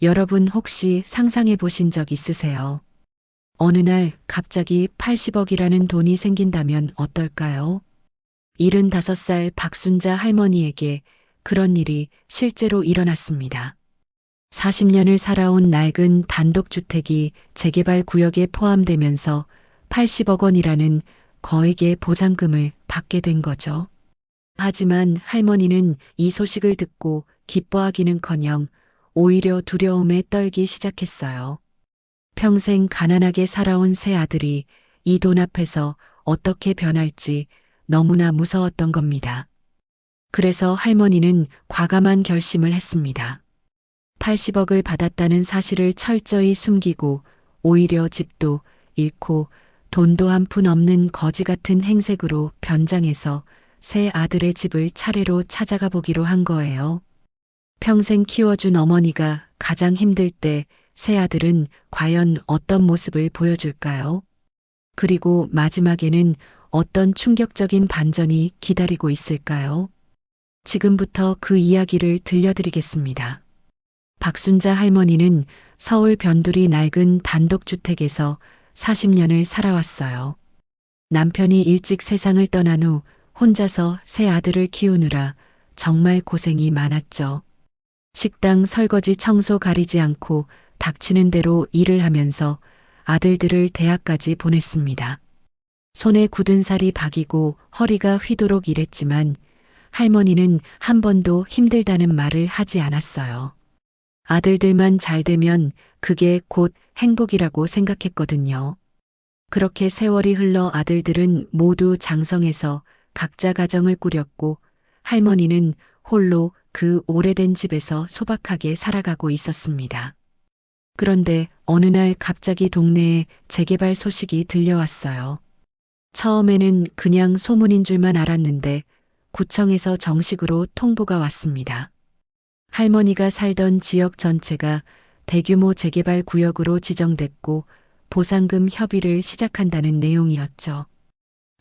여러분 혹시 상상해 보신 적 있으세요? 어느 날 갑자기 80억이라는 돈이 생긴다면 어떨까요? 75살 박순자 할머니에게 그런 일이 실제로 일어났습니다. 40년을 살아온 낡은 단독주택이 재개발 구역에 포함되면서 80억 원이라는 거액의 보장금을 받게 된 거죠. 하지만 할머니는 이 소식을 듣고 기뻐하기는커녕 오히려 두려움에 떨기 시작했어요. 평생 가난하게 살아온 새 아들이 이 돈 앞에서 어떻게 변할지 너무나 무서웠던 겁니다. 그래서 할머니는 과감한 결심을 했습니다. 80억을 받았다는 사실을 철저히 숨기고 오히려 집도 잃고 돈도 한 푼 없는 거지 같은 행색으로 변장해서 새 아들의 집을 차례로 찾아가 보기로 한 거예요. 평생 키워준 어머니가 가장 힘들 때 새 아들은 과연 어떤 모습을 보여줄까요? 그리고 마지막에는 어떤 충격적인 반전이 기다리고 있을까요? 지금부터 그 이야기를 들려드리겠습니다. 박순자 할머니는 서울 변두리 낡은 단독주택에서 40년을 살아왔어요. 남편이 일찍 세상을 떠난 후 혼자서 새 아들을 키우느라 정말 고생이 많았죠. 식당 설거지 청소 가리지 않고 닥치는 대로 일을 하면서 아들들을 대학까지 보냈습니다. 손에 굳은 살이 박이고 허리가 휘도록 일했지만 할머니는 한 번도 힘들다는 말을 하지 않았어요. 아들들만 잘 되면 그게 곧 행복이라고 생각했거든요. 그렇게 세월이 흘러 아들들은 모두 장성해서 각자 가정을 꾸렸고 할머니는 홀로 그 오래된 집에서 소박하게 살아가고 있었습니다. 그런데 어느 날 갑자기 동네에 재개발 소식이 들려왔어요. 처음에는 그냥 소문인 줄만 알았는데 구청에서 정식으로 통보가 왔습니다. 할머니가 살던 지역 전체가 대규모 재개발 구역으로 지정됐고 보상금 협의를 시작한다는 내용이었죠.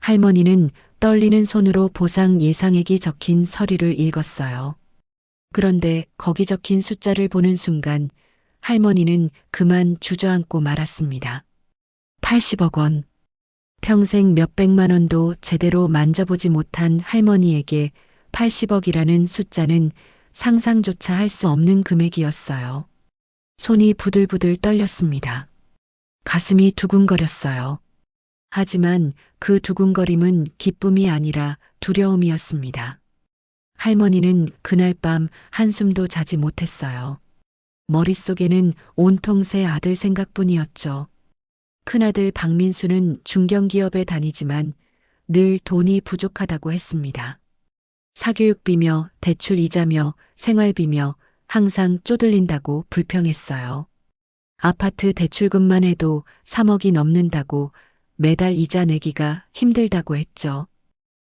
할머니는 떨리는 손으로 보상 예상액이 적힌 서류를 읽었어요. 그런데 거기 적힌 숫자를 보는 순간 할머니는 그만 주저앉고 말았습니다. 80억 원. 평생 몇백만 원도 제대로 만져보지 못한 할머니에게 80억이라는 숫자는 상상조차 할 수 없는 금액이었어요. 손이 부들부들 떨렸습니다. 가슴이 두근거렸어요. 하지만 그 두근거림은 기쁨이 아니라 두려움이었습니다. 할머니는 그날 밤 한숨도 자지 못했어요. 머릿속에는 온통 새 아들 생각뿐이었죠. 큰아들 박민수는 중견기업에 다니지만 늘 돈이 부족하다고 했습니다. 사교육비며 대출 이자며 생활비며 항상 쪼들린다고 불평했어요. 아파트 대출금만 해도 3억이 넘는다고 매달 이자 내기가 힘들다고 했죠.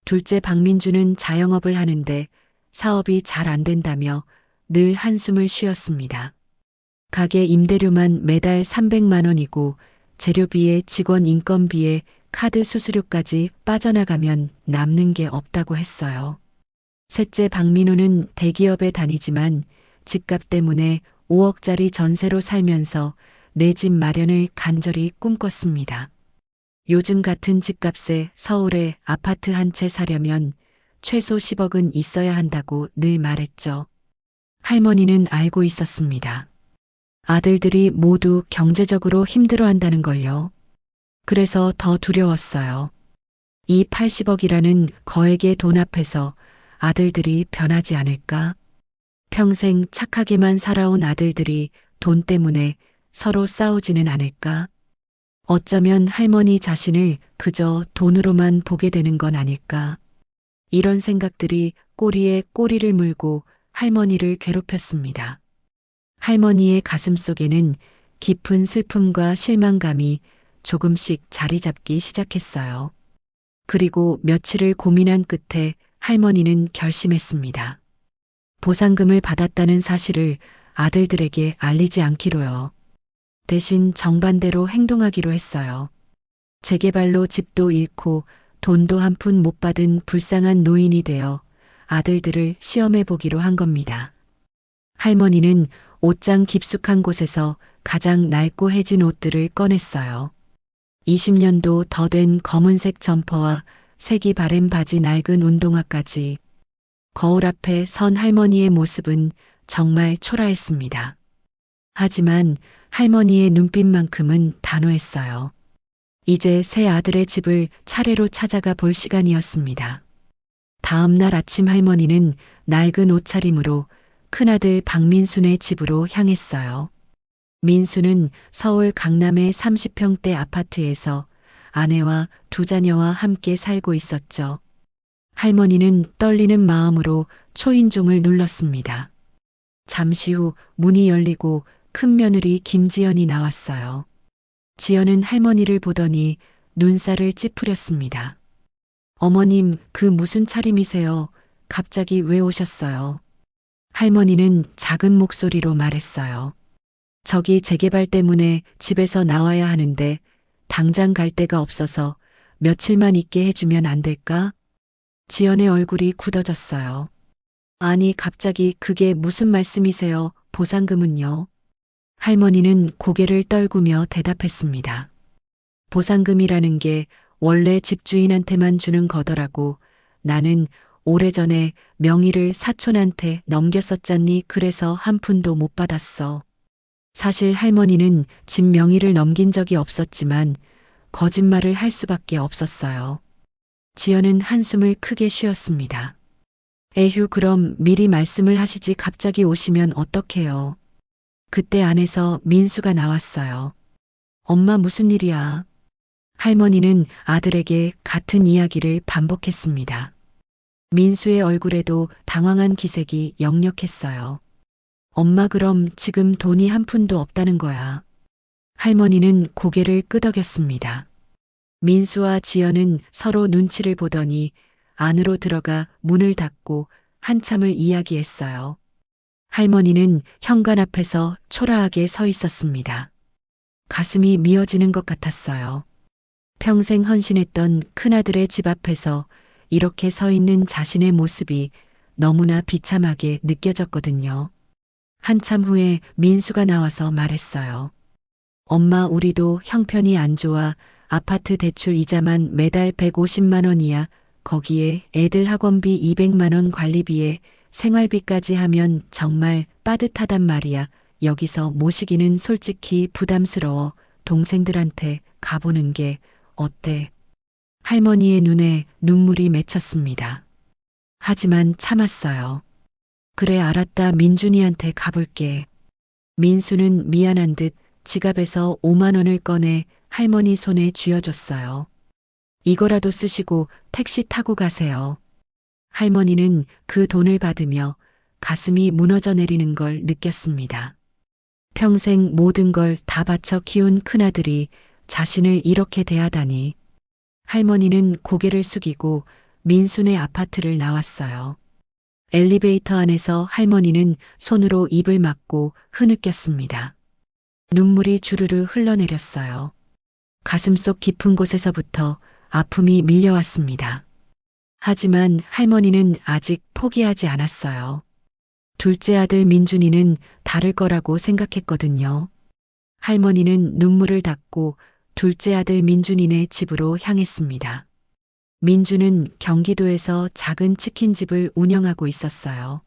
둘째 박민주는 자영업을 하는데 사업이 잘 안 된다며 늘 한숨을 쉬었습니다. 가게 임대료만 매달 300만 원이고 재료비에 직원 인건비에 카드 수수료까지 빠져나가면 남는 게 없다고 했어요. 셋째 박민호는 대기업에 다니지만 집값 때문에 5억짜리 전세로 살면서 내 집 마련을 간절히 꿈꿨습니다. 요즘 같은 집값에 서울에 아파트 한 채 사려면 최소 10억은 있어야 한다고 늘 말했죠. 할머니는 알고 있었습니다. 아들들이 모두 경제적으로 힘들어한다는 걸요. 그래서 더 두려웠어요. 이 80억이라는 거액의 돈 앞에서 아들들이 변하지 않을까? 평생 착하게만 살아온 아들들이 돈 때문에 서로 싸우지는 않을까? 어쩌면 할머니 자신을 그저 돈으로만 보게 되는 건 아닐까? 이런 생각들이 꼬리에 꼬리를 물고 할머니를 괴롭혔습니다. 할머니의 가슴 속에는 깊은 슬픔과 실망감이 조금씩 자리 잡기 시작했어요. 그리고 며칠을 고민한 끝에 할머니는 결심했습니다. 보상금을 받았다는 사실을 아들들에게 알리지 않기로요. 대신 정반대로 행동하기로 했어요. 재개발로 집도 잃고 돈도 한 푼 못 받은 불쌍한 노인이 되어 아들들을 시험해 보기로 한 겁니다. 할머니는 옷장 깊숙한 곳에서 가장 낡고해진 옷들을 꺼냈어요. 20년도 더 된 검은색 점퍼와 색이 바랜 바지 낡은 운동화까지. 거울 앞에 선 할머니의 모습은 정말 초라했습니다. 하지만 할머니의 눈빛만큼은 단호했어요. 이제 새 아들의 집을 차례로 찾아가 볼 시간이었습니다. 다음 날 아침 할머니는 낡은 옷차림으로 큰아들 박민순의 집으로 향했어요. 민수는 서울 강남의 30평대 아파트에서 아내와 두 자녀와 함께 살고 있었죠. 할머니는 떨리는 마음으로 초인종을 눌렀습니다. 잠시 후 문이 열리고 큰 며느리 김지연이 나왔어요. 지연은 할머니를 보더니 눈살을 찌푸렸습니다. 어머님, 그 무슨 차림이세요? 갑자기 왜 오셨어요? 할머니는 작은 목소리로 말했어요. 저기 재개발 때문에 집에서 나와야 하는데 당장 갈 데가 없어서 며칠만 있게 해주면 안 될까? 지연의 얼굴이 굳어졌어요. 아니, 갑자기 그게 무슨 말씀이세요? 보상금은요? 할머니는 고개를 떨구며 대답했습니다. 보상금이라는 게 원래 집주인한테만 주는 거더라고. 나는 오래전에 명의를 사촌한테 넘겼었잖니. 그래서 한 푼도 못 받았어. 사실 할머니는 집 명의를 넘긴 적이 없었지만 거짓말을 할 수밖에 없었어요. 지연은 한숨을 크게 쉬었습니다. 에휴, 그럼 미리 말씀을 하시지 갑자기 오시면 어떡해요. 그때 안에서 민수가 나왔어요. 엄마, 무슨 일이야? 할머니는 아들에게 같은 이야기를 반복했습니다. 민수의 얼굴에도 당황한 기색이 역력했어요. 엄마, 그럼 지금 돈이 한 푼도 없다는 거야? 할머니는 고개를 끄덕였습니다. 민수와 지연은 서로 눈치를 보더니 안으로 들어가 문을 닫고 한참을 이야기했어요. 할머니는 현관 앞에서 초라하게 서 있었습니다. 가슴이 미어지는 것 같았어요. 평생 헌신했던 큰아들의 집 앞에서 이렇게 서 있는 자신의 모습이 너무나 비참하게 느껴졌거든요. 한참 후에 민수가 나와서 말했어요. 엄마, 우리도 형편이 안 좋아. 아파트 대출 이자만 매달 150만 원이야. 거기에 애들 학원비 200만 원 관리비에 생활비까지 하면 정말 빠듯하단 말이야. 여기서 모시기는 솔직히 부담스러워. 동생들한테 가보는 게 어때? 할머니의 눈에 눈물이 맺혔습니다. 하지만 참았어요. 그래, 알았다. 민준이한테 가볼게. 민수는 미안한 듯 지갑에서 5만 원을 꺼내 할머니 손에 쥐어줬어요. 이거라도 쓰시고 택시 타고 가세요. 할머니는 그 돈을 받으며 가슴이 무너져 내리는 걸 느꼈습니다. 평생 모든 걸 다 바쳐 키운 큰아들이 자신을 이렇게 대하다니. 할머니는 고개를 숙이고 민순의 아파트를 나왔어요. 엘리베이터 안에서 할머니는 손으로 입을 막고 흐느꼈습니다. 눈물이 주르르 흘러내렸어요. 가슴속 깊은 곳에서부터 아픔이 밀려왔습니다. 하지만 할머니는 아직 포기하지 않았어요. 둘째 아들 민준이는 다를 거라고 생각했거든요. 할머니는 눈물을 닦고 둘째 아들 민준이네 집으로 향했습니다. 민준은 경기도에서 작은 치킨집을 운영하고 있었어요.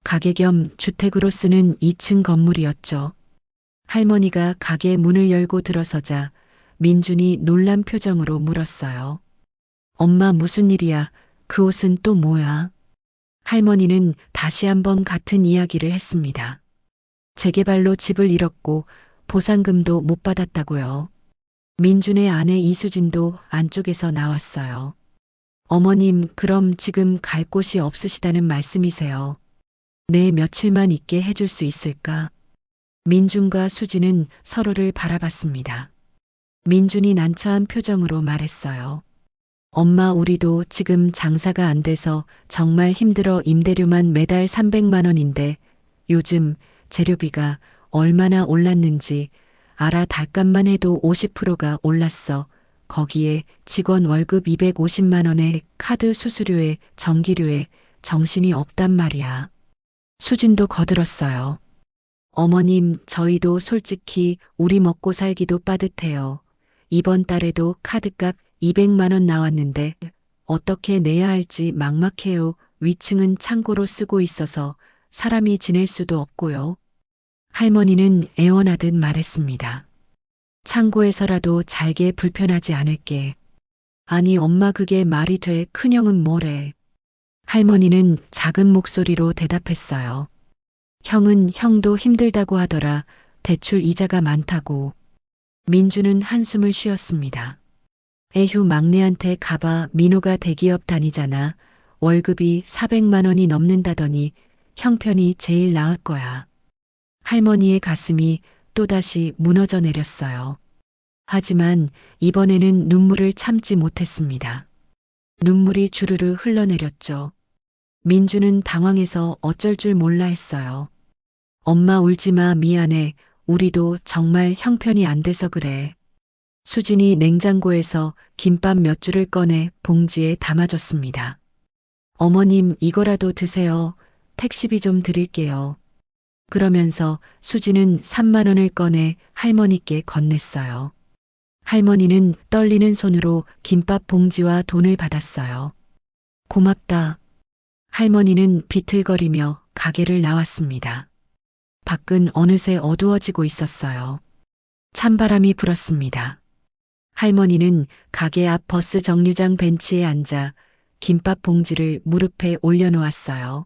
가게 겸 주택으로 쓰는 2층 건물이었죠. 할머니가 가게 문을 열고 들어서자 민준이 놀란 표정으로 물었어요. 엄마, 무슨 일이야? 그 옷은 또 뭐야? 할머니는 다시 한번 같은 이야기를 했습니다. 재개발로 집을 잃었고 보상금도 못 받았다고요. 민준의 아내 이수진도 안쪽에서 나왔어요. 어머님, 그럼 지금 갈 곳이 없으시다는 말씀이세요? 네, 며칠만 있게 해줄 수 있을까? 민준과 수진은 서로를 바라봤습니다. 민준이 난처한 표정으로 말했어요. 엄마, 우리도 지금 장사가 안 돼서 정말 힘들어. 임대료만 매달 300만 원인데 요즘 재료비가 얼마나 올랐는지 알아. 달값만 해도 50%가 올랐어. 거기에 직원 월급 250만 원에 카드 수수료에 전기료에 정신이 없단 말이야. 수진도 거들었어요. 어머님, 저희도 솔직히 우리 먹고 살기도 빠듯해요. 이번 달에도 카드값 200만 원 나왔는데 어떻게 내야 할지 막막해요. 위층은 창고로 쓰고 있어서 사람이 지낼 수도 없고요. 할머니는 애원하듯 말했습니다. 창고에서라도 잘게 불편하지 않을게. 아니 엄마 그게 말이 돼. 큰형은 뭐래. 할머니는 작은 목소리로 대답했어요. 형은 형도 힘들다고 하더라. 대출 이자가 많다고. 민주는 한숨을 쉬었습니다. 에휴 막내한테 가봐. 민호가 대기업 다니잖아. 월급이 400만 원이 넘는다더니 형편이 제일 나을 거야. 할머니의 가슴이 또다시 무너져 내렸어요. 하지만 이번에는 눈물을 참지 못했습니다. 눈물이 주르르 흘러내렸죠. 민주는 당황해서 어쩔 줄 몰라 했어요. 엄마 울지 마. 미안해. 우리도 정말 형편이 안 돼서 그래. 수진이 냉장고에서 김밥 몇 줄을 꺼내 봉지에 담아줬습니다. 어머님 이거라도 드세요. 택시비 좀 드릴게요. 그러면서 수진은 3만 원을 꺼내 할머니께 건넸어요. 할머니는 떨리는 손으로 김밥 봉지와 돈을 받았어요. 고맙다. 할머니는 비틀거리며 가게를 나왔습니다. 밖은 어느새 어두워지고 있었어요. 찬바람이 불었습니다. 할머니는 가게 앞 버스 정류장 벤치에 앉아 김밥 봉지를 무릎에 올려놓았어요.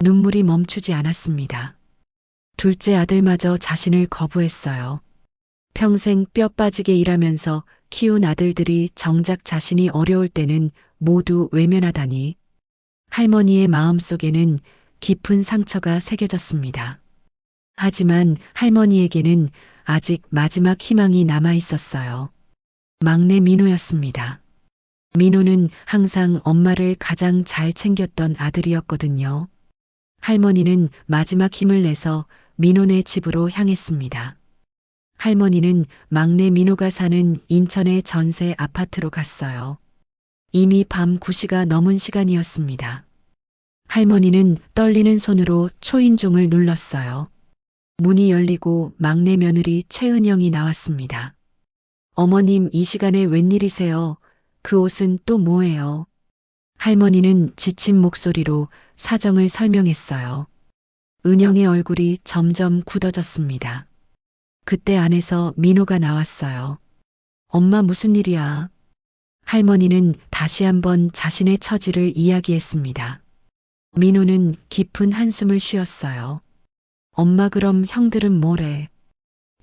눈물이 멈추지 않았습니다. 둘째 아들마저 자신을 거부했어요. 평생 뼈 빠지게 일하면서 키운 아들들이 정작 자신이 어려울 때는 모두 외면하다니. 할머니의 마음속에는 깊은 상처가 새겨졌습니다. 하지만 할머니에게는 아직 마지막 희망이 남아 있었어요. 막내 민호였습니다. 민호는 항상 엄마를 가장 잘 챙겼던 아들이었거든요. 할머니는 마지막 힘을 내서 민호네 집으로 향했습니다. 할머니는 막내 민호가 사는 인천의 전세 아파트로 갔어요. 이미 밤 9시가 넘은 시간이었습니다. 할머니는 떨리는 손으로 초인종을 눌렀어요. 문이 열리고 막내 며느리 최은영이 나왔습니다. 어머님 이 시간에 웬일이세요? 그 옷은 또 뭐예요? 할머니는 지친 목소리로 사정을 설명했어요. 은영의 얼굴이 점점 굳어졌습니다. 그때 안에서 민호가 나왔어요. 엄마 무슨 일이야? 할머니는 다시 한번 자신의 처지를 이야기했습니다. 민호는 깊은 한숨을 쉬었어요. 엄마 그럼 형들은 뭐래?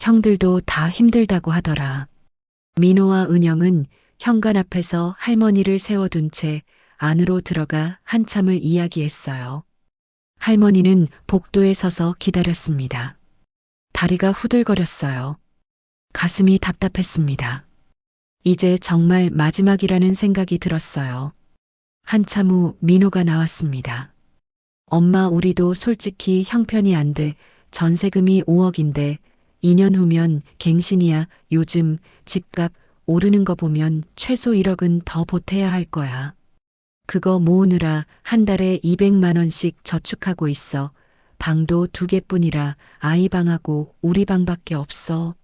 형들도 다 힘들다고 하더라. 민호와 은영은 현관 앞에서 할머니를 세워둔 채 안으로 들어가 한참을 이야기했어요. 할머니는 복도에 서서 기다렸습니다. 다리가 후들거렸어요. 가슴이 답답했습니다. 이제 정말 마지막이라는 생각이 들었어요. 한참 후 민호가 나왔습니다. 엄마 우리도 솔직히 형편이 안 돼. 전세금이 5억인데 2년 후면 갱신이야. 요즘 집값 오르는 거 보면 최소 1억은 더 보태야 할 거야. 그거 모으느라 한 달에 200만 원씩 저축하고 있어. 방도 2개뿐이라 아이 방하고 우리 방밖에 없어.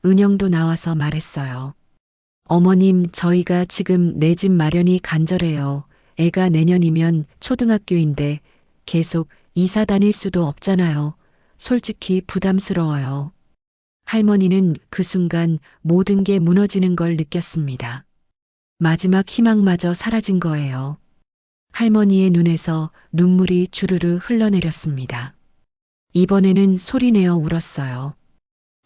은영도 나와서 말했어요. 어머님 저희가 지금 내 집 마련이 간절해요. 애가 내년이면 초등학교인데 계속 이사 다닐 수도 없잖아요. 솔직히 부담스러워요. 할머니는 그 순간 모든 게 무너지는 걸 느꼈습니다. 마지막 희망마저 사라진 거예요. 할머니의 눈에서 눈물이 주르르 흘러내렸습니다. 이번에는 소리내어 울었어요.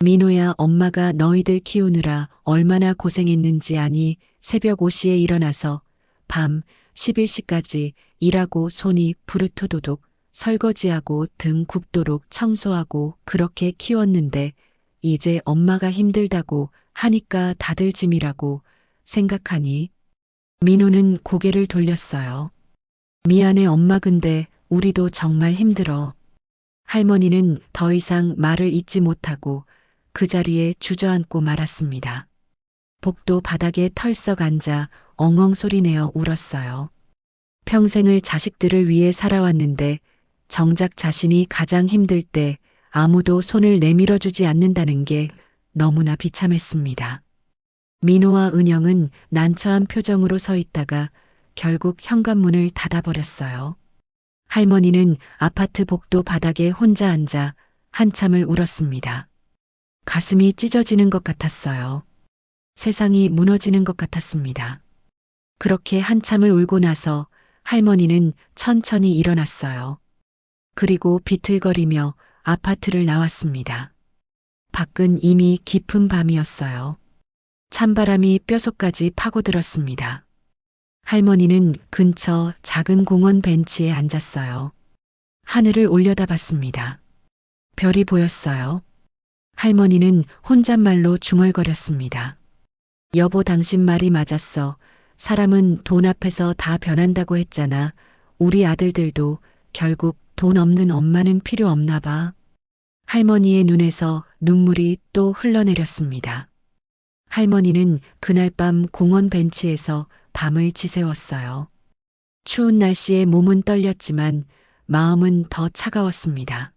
민호야 엄마가 너희들 키우느라 얼마나 고생했는지 아니. 새벽 5시에 일어나서 밤 11시까지 일하고 손이 부르트도독 설거지하고 등 굽도록 청소하고 그렇게 키웠는데 이제 엄마가 힘들다고 하니까 다들 짐이라고 생각하니. 민호는 고개를 돌렸어요. 미안해 엄마 근데 우리도 정말 힘들어. 할머니는 더 이상 말을 잇지 못하고 그 자리에 주저앉고 말았습니다. 복도 바닥에 털썩 앉아 엉엉 소리내어 울었어요. 평생을 자식들을 위해 살아왔는데 정작 자신이 가장 힘들 때 아무도 손을 내밀어주지 않는다는 게 너무나 비참했습니다. 민호와 은영은 난처한 표정으로 서 있다가 결국 현관문을 닫아버렸어요. 할머니는 아파트 복도 바닥에 혼자 앉아 한참을 울었습니다. 가슴이 찢어지는 것 같았어요. 세상이 무너지는 것 같았습니다. 그렇게 한참을 울고 나서 할머니는 천천히 일어났어요. 그리고 비틀거리며 아파트를 나왔습니다. 밖은 이미 깊은 밤이었어요. 찬바람이 뼛속까지 파고들었습니다. 할머니는 근처 작은 공원 벤치에 앉았어요. 하늘을 올려다봤습니다. 별이 보였어요. 할머니는 혼잣말로 중얼거렸습니다. 여보, 당신 말이 맞았어. 사람은 돈 앞에서 다 변한다고 했잖아. 우리 아들들도 결국 돈 없는 엄마는 필요 없나 봐. 할머니의 눈에서 눈물이 또 흘러내렸습니다. 할머니는 그날 밤 공원 벤치에서 밤을 지새웠어요. 추운 날씨에 몸은 떨렸지만 마음은 더 차가웠습니다.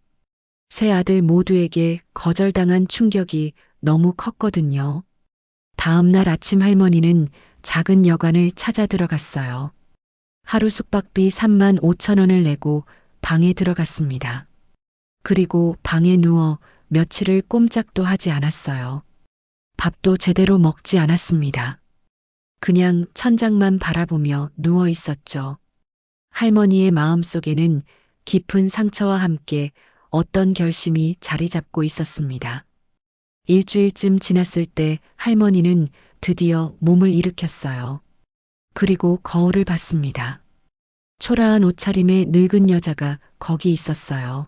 세 아들 모두에게 거절당한 충격이 너무 컸거든요. 다음 날 아침 할머니는 작은 여관을 찾아 들어갔어요. 하루 숙박비 3만 5천 원을 내고 방에 들어갔습니다. 그리고 방에 누워 며칠을 꼼짝도 하지 않았어요. 밥도 제대로 먹지 않았습니다. 그냥 천장만 바라보며 누워 있었죠. 할머니의 마음속에는 깊은 상처와 함께 어떤 결심이 자리 잡고 있었습니다. 일주일쯤 지났을 때 할머니는 드디어 몸을 일으켰어요. 그리고 거울을 봤습니다. 초라한 옷차림의 늙은 여자가 거기 있었어요.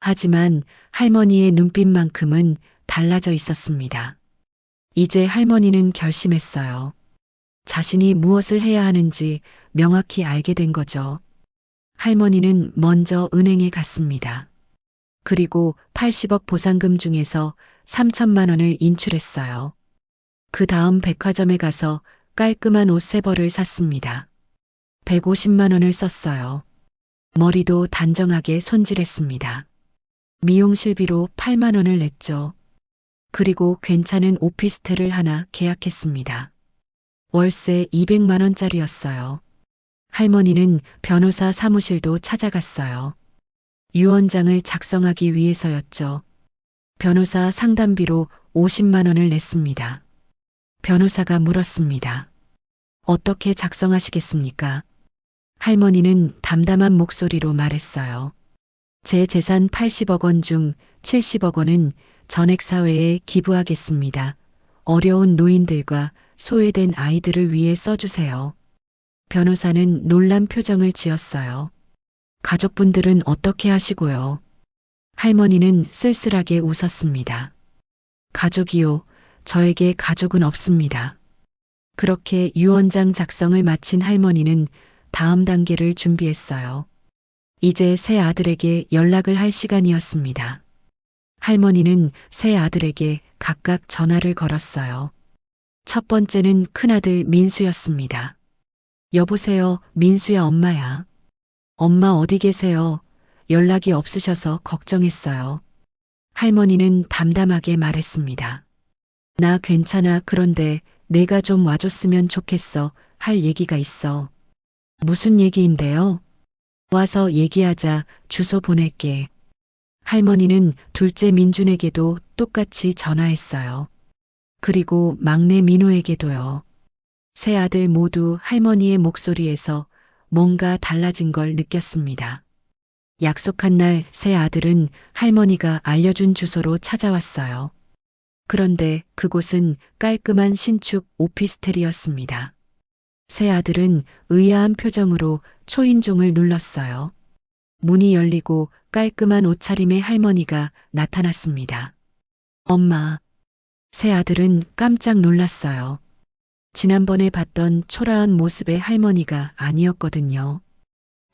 하지만 할머니의 눈빛만큼은 달라져 있었습니다. 이제 할머니는 결심했어요. 자신이 무엇을 해야 하는지 명확히 알게 된 거죠. 할머니는 먼저 은행에 갔습니다. 그리고 80억 보상금 중에서 3천만 원을 인출했어요. 그 다음 백화점에 가서 깔끔한 옷 3벌을 샀습니다. 150만 원을 썼어요. 머리도 단정하게 손질했습니다. 미용실비로 8만 원을 냈죠. 그리고 괜찮은 오피스텔을 하나 계약했습니다. 월세 200만 원짜리였어요. 할머니는 변호사 사무실도 찾아갔어요. 유언장을 작성하기 위해서였죠. 변호사 상담비로 50만 원을 냈습니다. 변호사가 물었습니다. 어떻게 작성하시겠습니까? 할머니는 담담한 목소리로 말했어요. 제 재산 80억 원 중 70억 원은 전액사회에 기부하겠습니다. 어려운 노인들과 소외된 아이들을 위해 써주세요. 변호사는 놀란 표정을 지었어요. 가족분들은 어떻게 하시고요? 할머니는 쓸쓸하게 웃었습니다. 가족이요, 저에게 가족은 없습니다. 그렇게 유언장 작성을 마친 할머니는 다음 단계를 준비했어요. 이제 세 아들에게 연락을 할 시간이었습니다. 할머니는 세 아들에게 각각 전화를 걸었어요. 첫 번째는 큰아들 민수였습니다. 여보세요, 민수야, 엄마야. 엄마 어디 계세요? 연락이 없으셔서 걱정했어요. 할머니는 담담하게 말했습니다. 나 괜찮아. 그런데 내가 좀 와줬으면 좋겠어. 할 얘기가 있어. 무슨 얘기인데요? 와서 얘기하자. 주소 보낼게. 할머니는 둘째 민준에게도 똑같이 전화했어요. 그리고 막내 민호에게도요. 세 아들 모두 할머니의 목소리에서 뭔가 달라진 걸 느꼈습니다. 약속한 날 세 아들은 할머니가 알려준 주소로 찾아왔어요. 그런데 그곳은 깔끔한 신축 오피스텔이었습니다. 세 아들은 의아한 표정으로 초인종을 눌렀어요. 문이 열리고 깔끔한 옷차림의 할머니가 나타났습니다. 엄마. 세 아들은 깜짝 놀랐어요. 지난번에 봤던 초라한 모습의 할머니가 아니었거든요.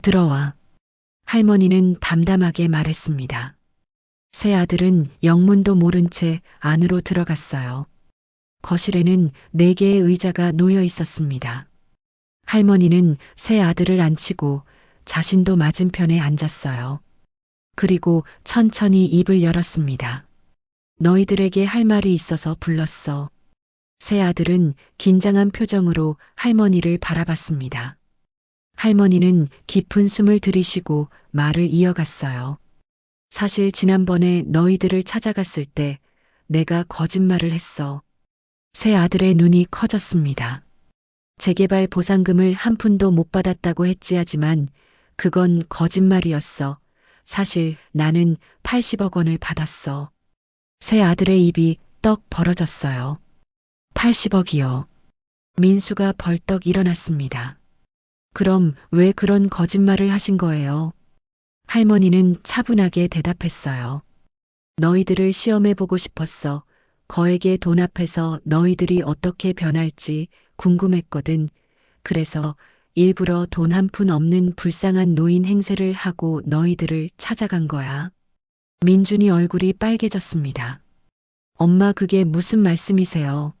들어와. 할머니는 담담하게 말했습니다. 세 아들은 영문도 모른 채 안으로 들어갔어요. 거실에는 4개의 의자가 놓여 있었습니다. 할머니는 세 아들을 앉히고 자신도 맞은편에 앉았어요. 그리고 천천히 입을 열었습니다. 너희들에게 할 말이 있어서 불렀어. 새 아들은 긴장한 표정으로 할머니를 바라봤습니다. 할머니는 깊은 숨을 들이쉬고 말을 이어갔어요. 사실 지난번에 너희들을 찾아갔을 때 내가 거짓말을 했어. 새 아들의 눈이 커졌습니다. 재개발 보상금을 한 푼도 못 받았다고 했지 하지만 그건 거짓말이었어. 사실 나는 80억 원을 받았어. 새 아들의 입이 떡 벌어졌어요. 80억이요. 민수가 벌떡 일어났습니다. 그럼 왜 그런 거짓말을 하신 거예요? 할머니는 차분하게 대답했어요. 너희들을 시험해 보고 싶었어. 거액의 돈 앞에서 너희들이 어떻게 변할지 궁금했거든. 그래서 일부러 돈 한 푼 없는 불쌍한 노인 행세를 하고 너희들을 찾아간 거야. 민준이 얼굴이 빨개졌습니다. 엄마, 그게 무슨 말씀이세요?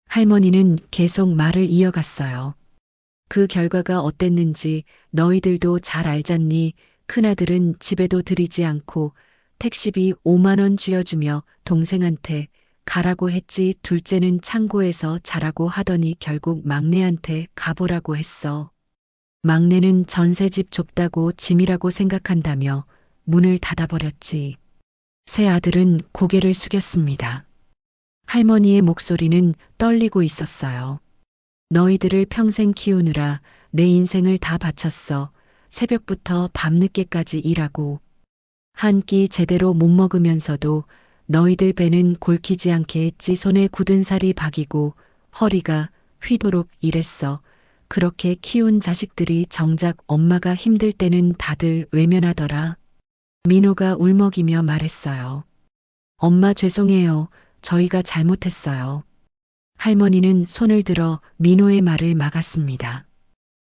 할머니는 계속 말을 이어갔어요. 그 결과가 어땠는지 너희들도 잘 알잖니. 큰아들은 집에도 들이지 않고 택시비 5만 원 쥐어주며 동생한테 가라고 했지, 둘째는 창고에서 자라고 하더니 결국 막내한테 가보라고 했어. 막내는 전세집 좁다고 짐이라고 생각한다며 문을 닫아버렸지. 새 아들은 고개를 숙였습니다. 할머니의 목소리는 떨리고 있었어요. 너희들을 평생 키우느라 내 인생을 다 바쳤어. 새벽부터 밤늦게까지 일하고 한 끼 제대로 못 먹으면서도 너희들 배는 골키지 않게 했지. 손에 굳은 살이 박이고 허리가 휘도록 일했어. 그렇게 키운 자식들이 정작 엄마가 힘들 때는 다들 외면하더라. 민호가 울먹이며 말했어요. 엄마, 죄송해요. 저희가 잘못했어요. 할머니는 손을 들어 민호의 말을 막았습니다.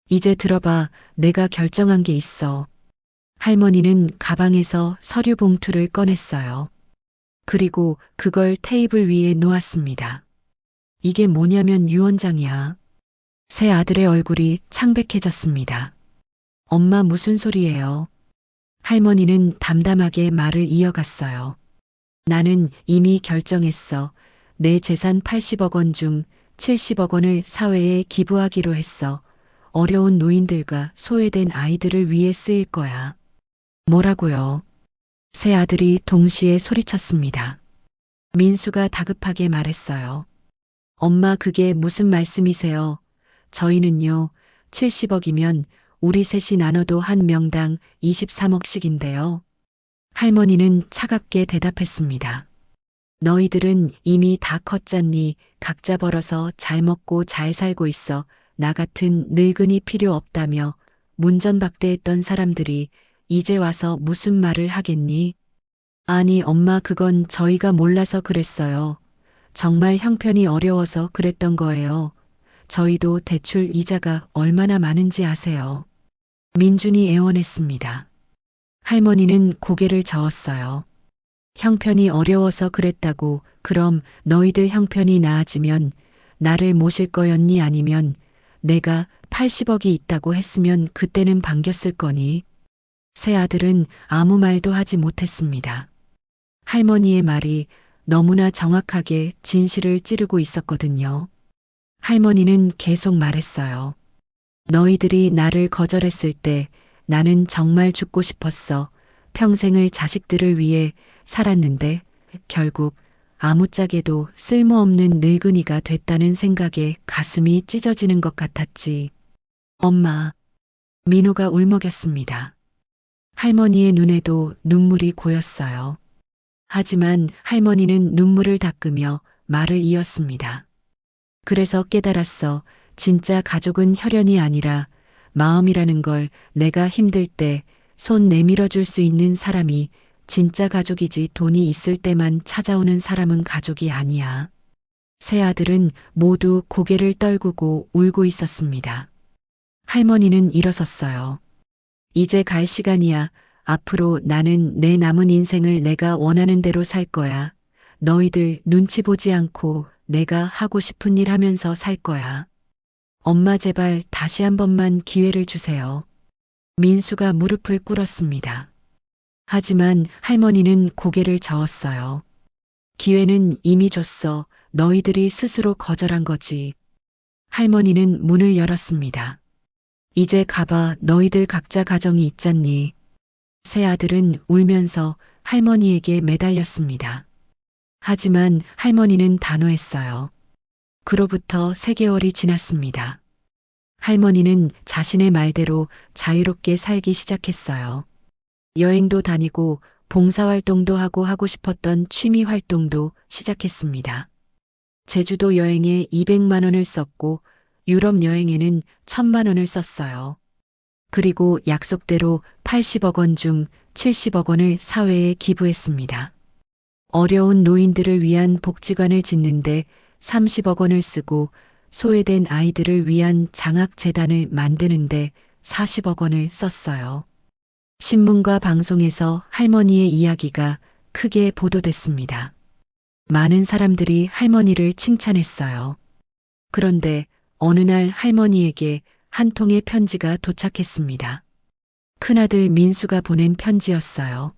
이제 들어봐. 내가 결정한 게 있어. 할머니는 가방에서 서류 봉투를 꺼냈어요. 그리고 그걸 테이블 위에 놓았습니다. 이게 뭐냐면 유언장이야. 새 아들의 얼굴이 창백해졌습니다. 엄마, 무슨 소리예요? 할머니는 담담하게 말을 이어갔어요. 나는 이미 결정했어. 내 재산 80억 원 중 70억 원을 사회에 기부하기로 했어. 어려운 노인들과 소외된 아이들을 위해 쓰일 거야. 뭐라고요? 새 아들이 동시에 소리쳤습니다. 민수가 다급하게 말했어요. 엄마, 그게 무슨 말씀이세요? 저희는요, 70억이면 우리 셋이 나눠도 한 명당 23억씩인데요. 할머니는 차갑게 대답했습니다. 너희들은 이미 다 컸잖니. 각자 벌어서 잘 먹고 잘 살고 있어. 나 같은 늙은이 필요 없다며 문전박대했던 사람들이 이제 와서 무슨 말을 하겠니? 아니, 엄마, 그건 저희가 몰라서 그랬어요. 정말 형편이 어려워서 그랬던 거예요. 저희도 대출 이자가 얼마나 많은지 아세요? 민준이 애원했습니다. 할머니는 고개를 저었어요. 형편이 어려워서 그랬다고. 그럼 너희들 형편이 나아지면 나를 모실 거였니? 아니면 내가 80억이 있다고 했으면 그때는 반겼을 거니? 새 아들은 아무 말도 하지 못했습니다. 할머니의 말이 너무나 정확하게 진실을 찌르고 있었거든요. 할머니는 계속 말했어요. 너희들이 나를 거절했을 때 나는 정말 죽고 싶었어. 평생을 자식들을 위해 살았는데 결국 아무짝에도 쓸모없는 늙은이가 됐다는 생각에 가슴이 찢어지는 것 같았지. 엄마. 민호가 울먹였습니다. 할머니의 눈에도 눈물이 고였어요. 하지만 할머니는 눈물을 닦으며 말을 이었습니다. 그래서 깨달았어. 진짜 가족은 혈연이 아니라 마음이라는 걸. 내가 힘들 때 손 내밀어 줄 수 있는 사람이 진짜 가족이지, 돈이 있을 때만 찾아오는 사람은 가족이 아니야. 세 아들은 모두 고개를 떨구고 울고 있었습니다. 할머니는 일어섰어요. 이제 갈 시간이야. 앞으로 나는 내 남은 인생을 내가 원하는 대로 살 거야. 너희들 눈치 보지 않고 내가 하고 싶은 일 하면서 살 거야. 엄마, 제발 다시 한 번만 기회를 주세요. 민수가 무릎을 꿇었습니다. 하지만 할머니는 고개를 저었어요. 기회는 이미 줬어. 너희들이 스스로 거절한 거지. 할머니는 문을 열었습니다. 이제 가봐. 너희들 각자 가정이 있잖니. 세 아들은 울면서 할머니에게 매달렸습니다. 하지만 할머니는 단호했어요. 그로부터 3개월이 지났습니다. 할머니는 자신의 말대로 자유롭게 살기 시작했어요. 여행도 다니고 봉사활동도 하고 싶었던 취미 활동도 시작했습니다. 제주도 여행에 200만 원을 썼고 유럽 여행에는 1000만 원을 썼어요. 그리고 약속대로 80억 원 중 70억 원을 사회에 기부했습니다. 어려운 노인들을 위한 복지관을 짓는데 30억 원을 쓰고 소외된 아이들을 위한 장학재단을 만드는데 40억 원을 썼어요. 신문과 방송에서 할머니의 이야기가 크게 보도됐습니다. 많은 사람들이 할머니를 칭찬했어요. 그런데 어느 날 할머니에게 한 통의 편지가 도착했습니다. 큰아들 민수가 보낸 편지였어요.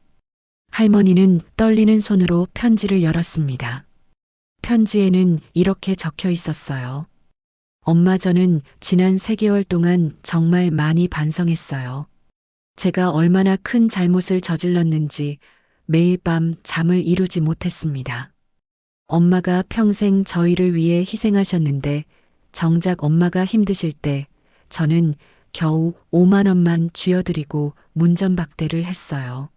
할머니는 떨리는 손으로 편지를 열었습니다. 편지에는 이렇게 적혀 있었어요. 엄마, 저는 지난 3개월 동안 정말 많이 반성했어요. 제가 얼마나 큰 잘못을 저질렀는지 매일 밤 잠을 이루지 못했습니다. 엄마가 평생 저희를 위해 희생하셨는데 정작 엄마가 힘드실 때 저는 겨우 5만 원만 쥐어드리고 문전박대를 했어요.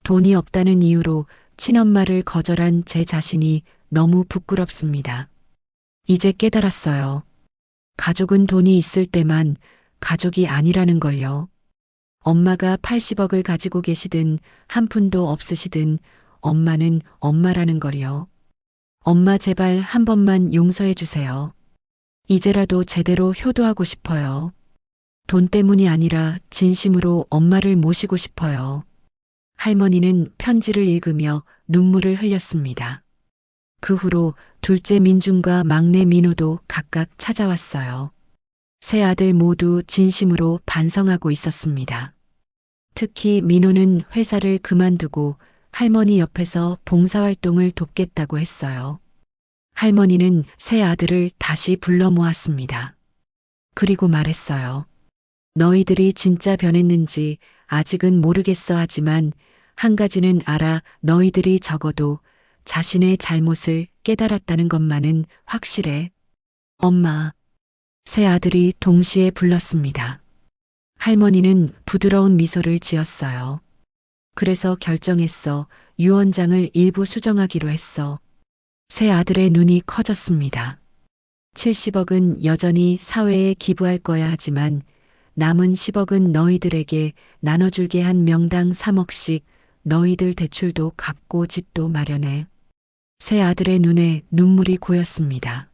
돈이 없다는 이유로 친엄마를 거절한 제 자신이 너무 부끄럽습니다. 이제 깨달았어요. 가족은 돈이 있을 때만 가족이 아니라는 걸요. 엄마가 80억을 가지고 계시든 한 푼도 없으시든 엄마는 엄마라는 걸요. 엄마, 제발 한 번만 용서해 주세요. 이제라도 제대로 효도하고 싶어요. 돈 때문이 아니라 진심으로 엄마를 모시고 싶어요. 할머니는 편지를 읽으며 눈물을 흘렸습니다. 그 후로 둘째 민준과 막내 민호도 각각 찾아왔어요. 세 아들 모두 진심으로 반성하고 있었습니다. 특히 민호는 회사를 그만두고 할머니 옆에서 봉사활동을 돕겠다고 했어요. 할머니는 세 아들을 다시 불러 모았습니다. 그리고 말했어요. 너희들이 진짜 변했는지 아직은 모르겠어 하지만 한 가지는 알아. 너희들이 적어도 자신의 잘못을 깨달았다는 것만은 확실해. 엄마. 세 아들이 동시에 불렀습니다. 할머니는 부드러운 미소를 지었어요. 그래서 결정했어. 유언장을 일부 수정하기로 했어. 세 아들의 눈이 커졌습니다. 70억은 여전히 사회에 기부할 거야 하지만 남은 10억은 너희들에게 나눠줄게. 한 명당 3억씩 너희들 대출도 갚고 집도 마련해. 세 아들의 눈에 눈물이 고였습니다.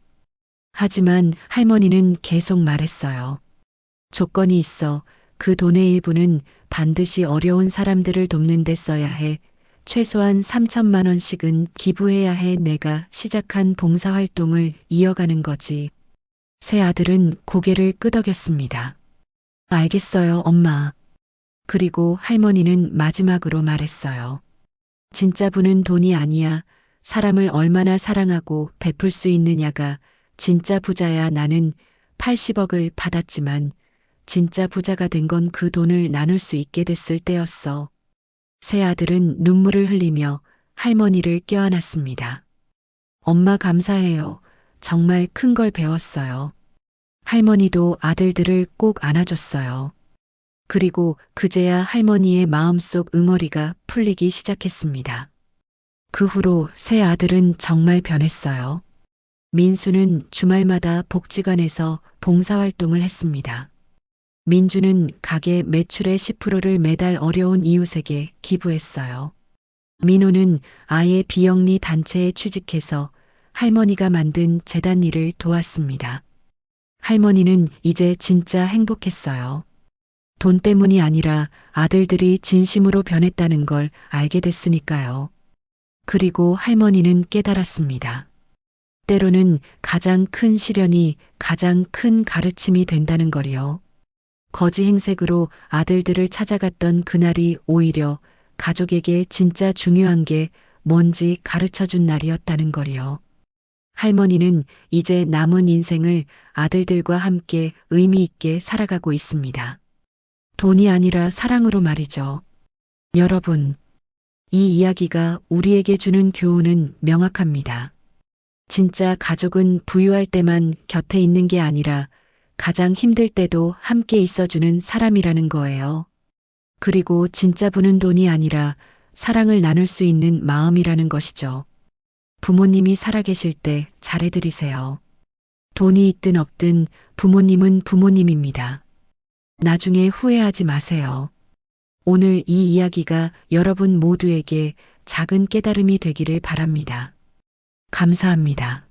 하지만 할머니는 계속 말했어요. 조건이 있어. 그 돈의 일부는 반드시 어려운 사람들을 돕는 데 써야 해. 최소한 3천만 원씩은 기부해야 해. 내가 시작한 봉사활동을 이어가는 거지. 세 아들은 고개를 끄덕였습니다. 알겠어요, 엄마. 그리고 할머니는 마지막으로 말했어요. 진짜 부는 돈이 아니야. 사람을 얼마나 사랑하고 베풀 수 있느냐가 진짜 부자야. 나는 80억을 받았지만 진짜 부자가 된 건 그 돈을 나눌 수 있게 됐을 때였어. 세 아들은 눈물을 흘리며 할머니를 껴안았습니다. 엄마, 감사해요. 정말 큰 걸 배웠어요. 할머니도 아들들을 꼭 안아줬어요. 그리고 그제야 할머니의 마음속 응어리가 풀리기 시작했습니다. 그 후로 세 아들은 정말 변했어요. 민수는 주말마다 복지관에서 봉사활동을 했습니다. 민주는 가게 매출의 10%를 매달 어려운 이웃에게 기부했어요. 민호는 아예 비영리 단체에 취직해서 할머니가 만든 재단 일을 도왔습니다. 할머니는 이제 진짜 행복했어요. 돈 때문이 아니라 아들들이 진심으로 변했다는 걸 알게 됐으니까요. 그리고 할머니는 깨달았습니다. 때로는 가장 큰 시련이 가장 큰 가르침이 된다는 걸요. 거지 행색으로 아들들을 찾아갔던 그날이 오히려 가족에게 진짜 중요한 게 뭔지 가르쳐 준 날이었다는 거리요. 할머니는 이제 남은 인생을 아들들과 함께 의미 있게 살아가고 있습니다. 돈이 아니라 사랑으로 말이죠. 여러분, 이 이야기가 우리에게 주는 교훈은 명확합니다. 진짜 가족은 부유할 때만 곁에 있는 게 아니라 가장 힘들 때도 함께 있어주는 사람이라는 거예요. 그리고 진짜 부는 돈이 아니라 사랑을 나눌 수 있는 마음이라는 것이죠. 부모님이 살아계실 때 잘해드리세요. 돈이 있든 없든 부모님은 부모님입니다. 나중에 후회하지 마세요. 오늘 이 이야기가 여러분 모두에게 작은 깨달음이 되기를 바랍니다. 감사합니다.